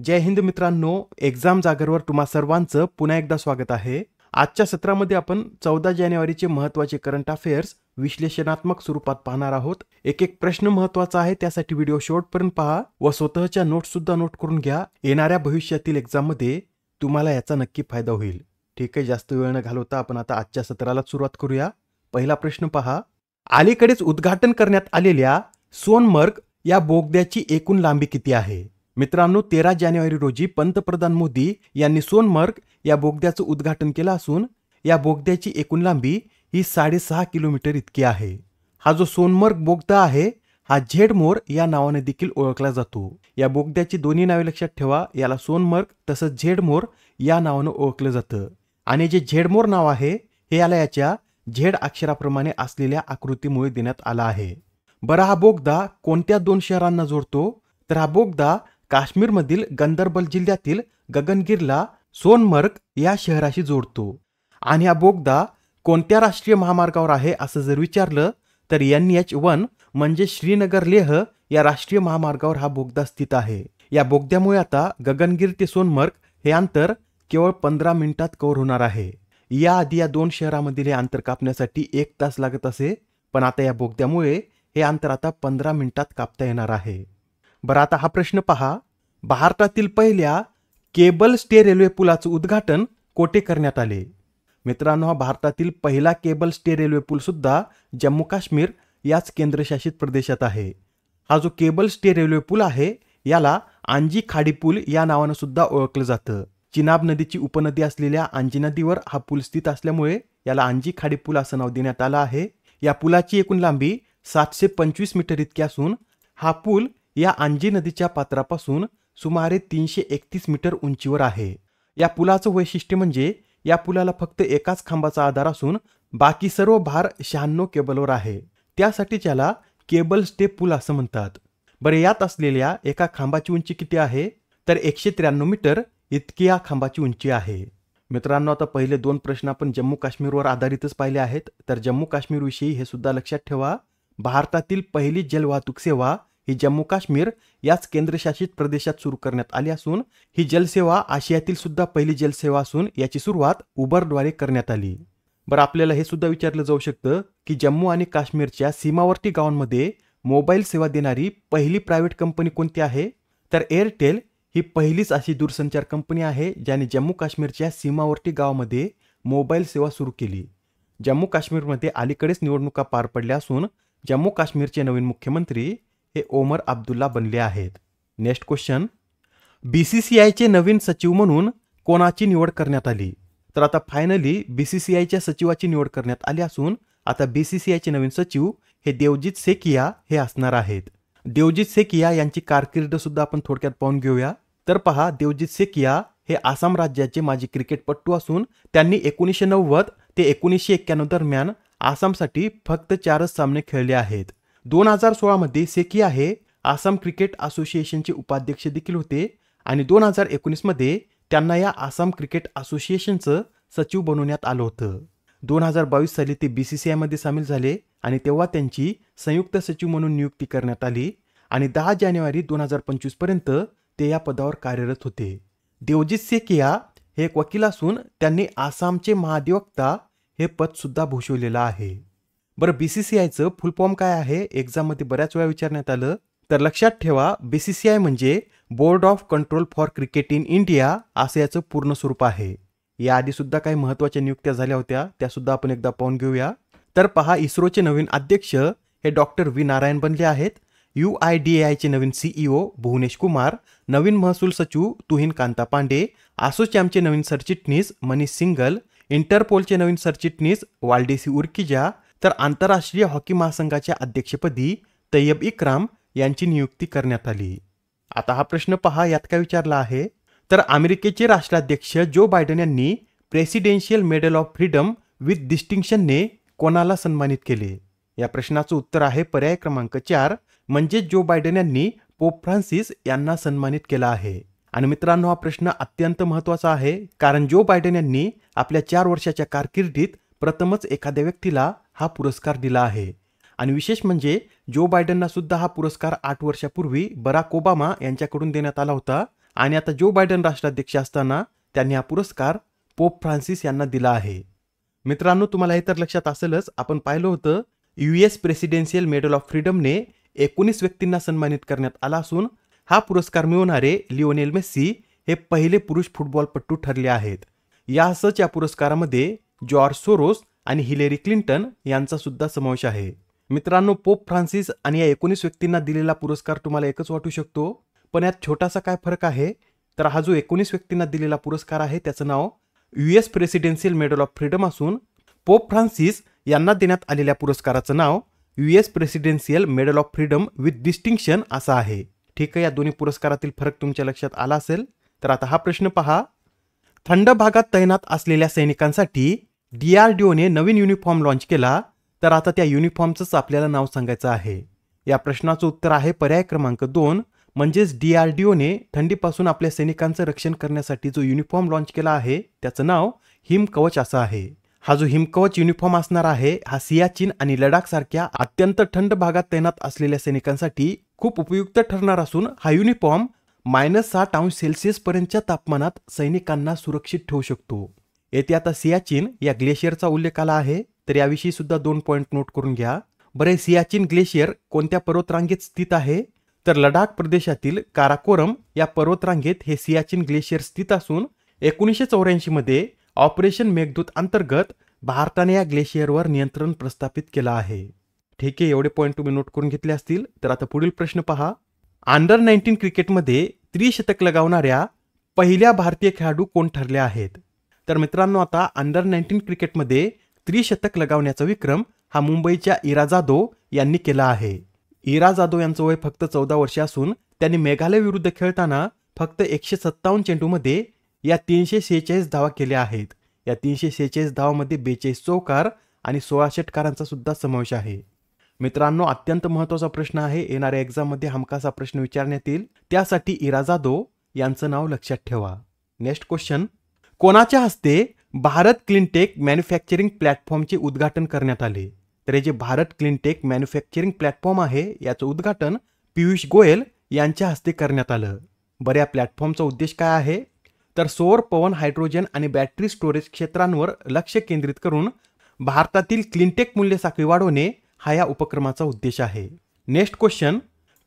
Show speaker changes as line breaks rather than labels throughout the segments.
जय हिंद मित्रांनो, एक्झाम जागरवर तुम्हा सर्वांचं पुन्हा एकदा स्वागत आहे. आजच्या सत्रामध्ये आपण 14 जानेवारीचे महत्त्वाचे करंट अफेअर्स विश्लेषणात्मक स्वरूपात पाहणार आहोत. एक एक प्रश्न महत्त्वाचा आहे, त्यासाठी व्हिडिओ शेवटपर्यंत पहा व स्वतःच्या नोट्स सुद्धा नोट करून घ्या. येणाऱ्या भविष्यातील एक्झाममध्ये तुम्हाला याचा नक्की फायदा होईल. ठीक आहे, जास्त वेळ न घालवता आपण आता आजच्या सत्राला सुरुवात करूया. पहिला प्रश्न पहा. अलीकडेच उद्घाटन करण्यात आलेल्या सोनमर्ग या बोगद्याची एकूण लांबी किती आहे? मित्रांनो, 13 जानेवारी रोजी पंतप्रधान मोदी यांनी सोनमर्ग या बोगद्याचं उद्घाटन केलं असून या बोगद्याची एकूण लांबी ही 6.5 किलोमीटर इतकी आहे. हा जो सोनमर्ग बोगदा आहे हा झेडमोर या नावाने देखील ओळखला जातो. या बोगद्याची दोन्ही नावे लक्षात ठेवा. याला सोनमर्ग तसंच झेडमोर या नावाने ओळखलं जातं. आणि जे झेडमोर नाव आहे हे याला याच्या झेड अक्षराप्रमाणे असलेल्या आकृतीमुळे देण्यात आला आहे. बरं, हा बोगदा कोणत्या दोन शहरांना जोडतो? तर हा बोगदा काश्मीरमधील गंदरबल जिल्ह्यातील गगनगिरला सोनमर्ग या शहराशी जोडतो. आणि हा बोगदा कोणत्या राष्ट्रीय महामार्गावर आहे असं जर विचारलं तर NH1 म्हणजे श्रीनगर लेह या राष्ट्रीय महामार्गावर हा बोगदा स्थित आहे. या बोगद्यामुळे आता गगनगिर ते सोनमर्ग हे अंतर केवळ 15 मिनिटात कव्हर होणार आहे. याआधी या दोन शहरांमधील हे अंतर कापण्यासाठी 1 तास लागत असे, पण आता या बोगद्यामुळे हे अंतर आता 15 मिनिटात कापता येणार आहे. बरं, आता हा प्रश्न पहा. भारतातील पहिल्या केबल स्टे रेल्वे पुलाचं उद्घाटन कोठे करण्यात आले? मित्रांनो, हा भारतातील पहिला केबल स्टे रेल्वे पूल सुद्धा जम्मू काश्मीर याच केंद्रशासित प्रदेशात आहे. हा जो केबल स्टे रेल्वे पूल आहे याला आंजी खाडी पूल या नावानं सुद्धा ओळखलं जातं. चिनाब नदीची उपनदी असलेल्या आंजी नदीवर हा पूल स्थित असल्यामुळे याला आंजी खाडी पूल असं नाव देण्यात आलं आहे. या पुलाची एकूण लांबी 725 मीटर इतकी असून हा पूल या आंजी नदीच्या पात्रापासून सुमारे 331 मीटर उंचीवर आहे. या पुलाचं वैशिष्ट्य म्हणजे या पुलाला फक्त एकाच खांबाचा आधार असून बाकी सर्व भार 96 केबलवर आहे. त्यासाठी त्याला केबल स्टे पूल असं म्हणतात. बरं, यात असलेल्या एका खांबाची उंची किती आहे? तर 193 मीटर इतकी या खांबाची उंची आहे. मित्रांनो, आता पहिले दोन प्रश्न आपण जम्मू काश्मीरवर आधारितच पाहिले आहेत, तर जम्मू काश्मीर विषयी हे सुद्धा लक्षात ठेवा. भारतातील पहिली जलवाहतूक सेवा ही जम्मू काश्मीर याच केंद्रशासित प्रदेशात सुरू करण्यात आली असून ही जलसेवा आशियातील सुद्धा पहिली जलसेवा असून याची सुरुवात उबरद्वारे करण्यात आली. बरं, आपल्याला हे सुद्धा विचारलं जाऊ शकतं की जम्मू आणि काश्मीरच्या सीमावर्ती गावांमध्ये मोबाईल सेवा देणारी पहिली प्रायव्हेट कंपनी कोणती आहे? तर एअरटेल ही पहिलीच अशी दूरसंचार कंपनी आहे ज्याने जम्मू काश्मीरच्या सीमावर्ती गावामध्ये मोबाईल सेवा सुरू केली. जम्मू काश्मीरमध्ये अलीकडेच निवडणुका पार पडल्या असून जम्मू काश्मीरचे नवीन मुख्यमंत्री हे ओमर अब्दुल्ला बनले आहेत. Next question. BCCIचे नवीन सचिव म्हणून कोणाची निवड करण्यात आली? तर आता फायनली BCCIच्या सचिवाची निवड करण्यात आली असून आता BCCIचे नवीन सचिव हे देवजीत सेकिया हे असणार आहेत. देवजीत सेकिया यांची कारकीर्द सुद्धा आपण थोडक्यात पाहून घेऊया. तर पहा, देवजीत सेकिया हे आसाम राज्याचे माजी क्रिकेटपटू असून त्यांनी 1990 ते 1991 दरम्यान आसामसाठी फक्त 4च सामने खेळले आहेत. 2016 मध्ये सेकिया हे आसाम क्रिकेट असोसिएशनचे उपाध्यक्ष देखील होते आणि 2019 मध्ये त्यांना या आसाम क्रिकेट असोसिएशनचं सचिव बनवण्यात आलं होतं. 2022 साली ते BCCI मध्ये सामील झाले आणि तेव्हा त्यांची संयुक्त सचिव म्हणून नियुक्ती करण्यात आली आणि 10 जानेवारी 2025 पर्यंत ते या पदावर कार्यरत होते. देवजीत सेकिया हे एक वकील असून त्यांनी आसामचे महाधिवक्ता हे पद सुद्धा भूषवलेलं आहे. बरं, BCCIचं फुल फॉर्म काय आहे? एक्झाममध्ये बऱ्याच वेळा विचारण्यात आलं. तर लक्षात ठेवा, BCCI म्हणजे board of control for cricket in India असं याचं पूर्ण स्वरूप आहे. याआधी सुद्धा काही महत्त्वाच्या नियुक्त्या झाल्या होत्या, त्या सुद्धा आपण एकदा पाहून घेऊया. तर पहा, इस्रोचे नवीन अध्यक्ष हे डॉक्टर व्ही नारायण बनले आहेत. UIDAIचे नवीन CEO भुवनेश कुमार, नवीन महसूल सचिव तुहिन कांता पांडे, असोचॅमचे नवीन सरचिटणीस मनीष सिंगल, इंटरपोलचे नवीन सरचिटणीस वाल्डेसी उर्किजा, तर आंतरराष्ट्रीय हॉकी महासंघाच्या अध्यक्षपदी तय्यब इक्राम यांची नियुक्ती करण्यात आली. आता हा प्रश्न पहा, यात काय विचारला आहे? तर अमेरिकेचे राष्ट्राध्यक्ष जो बायडन यांनी presidential medal of freedom with डिस्टिंक्शनने कोणाला सन्मानित केले? या प्रश्नाचं उत्तर आहे पर्याय क्रमांक 4 म्हणजे जो बायडन यांनी पोप फ्रान्सिस यांना सन्मानित केला आहे. आणि मित्रांनो, हा प्रश्न अत्यंत महत्त्वाचा आहे कारण जो बायडन यांनी आपल्या 4 वर्षाच्या कारकिर्दीत प्रथमच एखाद्या व्यक्तीला हा पुरस्कार दिला आहे. आणि विशेष म्हणजे जो बायडनना सुद्धा हा पुरस्कार 8 वर्षापूर्वी बराक ओबामा यांच्याकडून देण्यात आला होता आणि आता जो बायडन राष्ट्राध्यक्ष असताना त्यांनी हा पुरस्कार पोप फ्रान्सिस यांना दिला आहे. मित्रांनो, तुम्हाला हे तर लक्षात असेलच, आपण पाहिलं होतं US प्रेसिडेन्शियल मेडल ऑफ फ्रीडमने 19 व्यक्तींना सन्मानित करण्यात आला असून हा पुरस्कार मिळवणारे लिओनेल मेस्सी हे पहिले पुरुष फुटबॉलपटू ठरले आहेत. यासच या पुरस्कारामध्ये जॉर्ज सोरोस आणि हिलेरी क्लिंटन यांचा सुद्धा समावेश आहे. मित्रांनो, पोप फ्रान्सिस आणि या 19 व्यक्तींना दिलेला पुरस्कार तुम्हाला एकच वाटू शकतो, पण यात छोटासा काय फरक आहे तर हा जो 19 व्यक्तींना दिलेला पुरस्कार आहे त्याचं नाव US presidential medal of freedom असून पोप फ्रान्सिस यांना देण्यात आलेल्या पुरस्काराचं नाव US presidential medal of freedom with distinction असं आहे. ठीक आहे, या दोन्ही पुरस्कारातील फरक तुमच्या लक्षात आला असेल. तर आता हा प्रश्न पहा. थंड भागात तैनात असलेल्या सैनिकांसाठी DRDOने नवीन युनिफॉर्म लॉन्च केला, तर आता त्या युनिफॉर्मचंच आपल्याला नाव सांगायचं आहे. या प्रश्नाचं उत्तर आहे पर्याय क्रमांक 2, म्हणजेच DRDOने थंडीपासून आपल्या सैनिकांचं रक्षण करण्यासाठी जो युनिफॉर्म लॉन्च केला आहे त्याचं नाव हिमकवच असं आहे. हा जो हिमकवच युनिफॉर्म असणार आहे हा सियाचीन आणि लडाख सारख्या अत्यंत थंड भागात तैनात असलेल्या सैनिकांसाठी खूप उपयुक्त ठरणार असून हा युनिफॉर्म -60°C पर्यंतच्या तापमानात सैनिकांना सुरक्षित ठेवू शकतो. येथे आता सियाचीन या ग्लेशियरचा उल्लेख आला आहे, तर याविषयी सुद्धा 2 पॉइंट नोट करून घ्या. बरे, सियाचीन ग्लेशियर कोणत्या पर्वतरांगेत स्थित आहे तर लडाख प्रदेशातील काराकोरम या पर्वतरांगेत हे सियाचीन ग्लेशियर स्थित असून 1984 मध्ये ऑपरेशन मेघदूत अंतर्गत भारताने या ग्लेशियरवर नियंत्रण प्रस्थापित केलं आहे. ठीक आहे, एवढे पॉइंट तुम्ही नोट करून घेतले असतील. तर आता पुढील प्रश्न पहा. अंडर 19 क्रिकेटमध्ये त्रिशतक लगावणाऱ्या पहिल्या भारतीय खेळाडू कोण ठरले आहेत? तर मित्रांनो, आता अंडर 19 क्रिकेटमध्ये त्रिशतक लगावण्याचा विक्रम हा मुंबईच्या इरा जाधव यांनी केला आहे. इरा जाधव यांचं वय फक्त 14 वर्षे असून त्यांनी मेघालय विरुद्ध खेळताना फक्त 157 चेंडूमध्ये या 346 धावा केल्या आहेत. या 346 धावामध्ये 42 चौकार आणि 16 षटकारांचा सुद्धा समावेश आहे. मित्रांनो, अत्यंत महत्त्वाचा प्रश्न आहे. येणाऱ्या एक्झाममध्ये हमखास हा प्रश्न विचारण्यात येईल, त्यासाठी इरा जाधव यांचं नाव लक्षात ठेवा. Next question. कोणाच्या हस्ते भारत क्लीनटेक मॅन्युफॅक्चरिंग प्लॅटफॉर्मचे उद्घाटन करण्यात आले? तर हे जे भारत क्लीनटेक मॅन्युफॅक्चरिंग प्लॅटफॉर्म आहे याचं उद्घाटन पियुष गोयल यांच्या हस्ते करण्यात आलं. बरं, या प्लॅटफॉर्मचा उद्देश काय आहे तर सौर, पवन, हायड्रोजन आणि बॅटरी स्टोरेज क्षेत्रांवर लक्ष केंद्रित करून भारतातील क्लीनटेक मूल्य साखळी वाढवणे हा या उपक्रमाचा उद्देश आहे. Next question.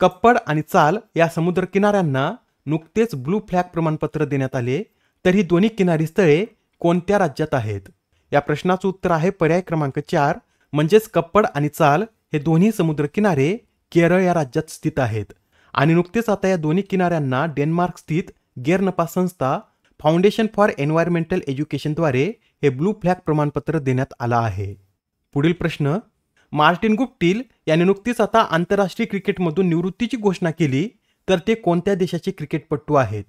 कप्पड आणि चाल या समुद्र किनाऱ्यांना नुकतेच ब्लू फ्लॅग प्रमाणपत्र देण्यात आले, तर ही दोन्ही किनारी स्थळे कोणत्या राज्यात आहेत? या प्रश्नाचं उत्तर आहे पर्याय क्रमांक 4, म्हणजेच कप्पड आणि चाल हे दोन्ही समुद्र किनारे केरळ या राज्यात स्थित आहेत. आणि नुकतेच आता या दोन्ही किनाऱ्यांना डेन्मार्क स्थित गेरनपा संस्था फाउंडेशन फॉर एन्व्हायरमेंटल एज्युकेशनद्वारे हे ब्लू फ्लॅग प्रमाणपत्र देण्यात आलं आहे. पुढील प्रश्न. मार्टिन गुप्टिल यांनी नुकतीच आता आंतरराष्ट्रीय क्रिकेटमधून निवृत्तीची घोषणा केली, तर ते कोणत्या देशाचे क्रिकेटपटू आहेत?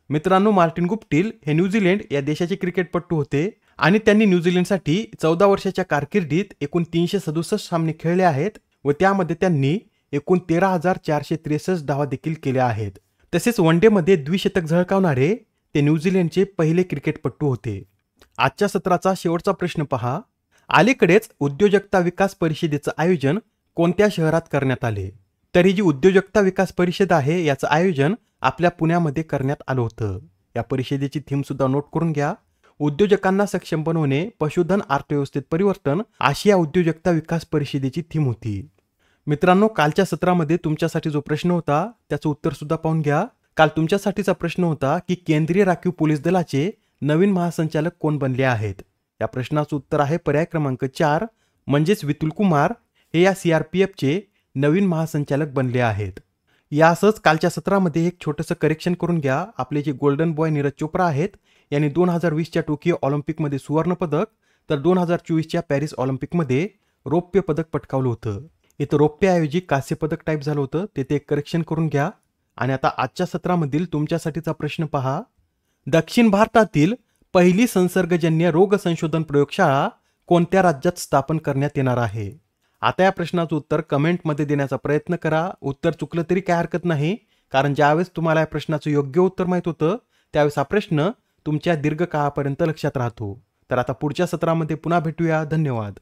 मित्रांनो, मार्टिन गुप्टिल हे न्यूझीलंड या देशाचे क्रिकेटपटू होते आणि त्यांनी न्यूझीलंडसाठी 14 वर्षाच्या कारकिर्दीत एकूण 367 सामने खेळले आहेत व त्यामध्ये त्यांनी एकूण 13,463 धावा देखील केल्या आहेत. तसेच वनडेमध्ये द्विशतक झळकावणारे ते न्यूझीलंडचे पहिले क्रिकेटपटू होते. आजच्या सत्राचा शेवटचा प्रश्न पहा. अलीकडेच उद्योजकता विकास परिषदेचं आयोजन कोणत्या शहरात करण्यात आले? तर ही जी उद्योजकता विकास परिषद आहे याचं आयोजन आपल्या पुण्यामध्ये करण्यात आलं होतं. या परिषदेची थीम सुद्धा नोट करून घ्या. उद्योजकांना सक्षम बनवणे, पशुधन अर्थव्यवस्थेत परिवर्तन अशी या उद्योजकता विकास परिषदेची थीम होती. मित्रांनो, कालच्या सत्रामध्ये तुमच्यासाठी जो प्रश्न होता त्याचं उत्तर सुद्धा पाहून घ्या. काल तुमच्यासाठीचा प्रश्न होता की केंद्रीय राखीव पोलीस दलाचे नवीन महासंचालक कोण बनले आहेत? या प्रश्नाचं उत्तर आहे पर्याय क्रमांक 4, म्हणजेच विपुल कुमार हे या CRPFचे नवीन महासंचालक बनले आहेत. यासच कालच्या सत्रामध्ये एक छोटंसं करेक्शन करून घ्या. आपले जे गोल्डन बॉय नीरज चोप्रा आहेत यांनी 2020च्या टोकियो ऑलिम्पिकमध्ये सुवर्ण पदक तर 2024च्या पॅरिस ऑलिम्पिकमध्ये रौप्य पदक पटकावलं होतं. इथं रौप्यऐवजी कांस्य पदक टाईप झालं होतं, ते एक करेक्शन करून घ्या. आणि आता आजच्या सत्रामधील तुमच्यासाठीचा प्रश्न पहा. दक्षिण भारतातील पहिली संसर्गजन्य रोग संशोधन प्रयोगशाळा कोणत्या राज्यात स्थापन करण्यात येणार आहे? आता या प्रश्नाचं उत्तर कमेंटमध्ये देण्याचा प्रयत्न करा. उत्तर चुकलं तरी काय हरकत नाही, कारण ज्यावेळेस तुम्हाला या प्रश्नाचं योग्य उत्तर माहित होतं त्यावेळेस हा प्रश्न तुमच्या दीर्घकाळापर्यंत लक्षात राहतो. तर आता पुढच्या सत्रामध्ये पुन्हा भेटूया. धन्यवाद.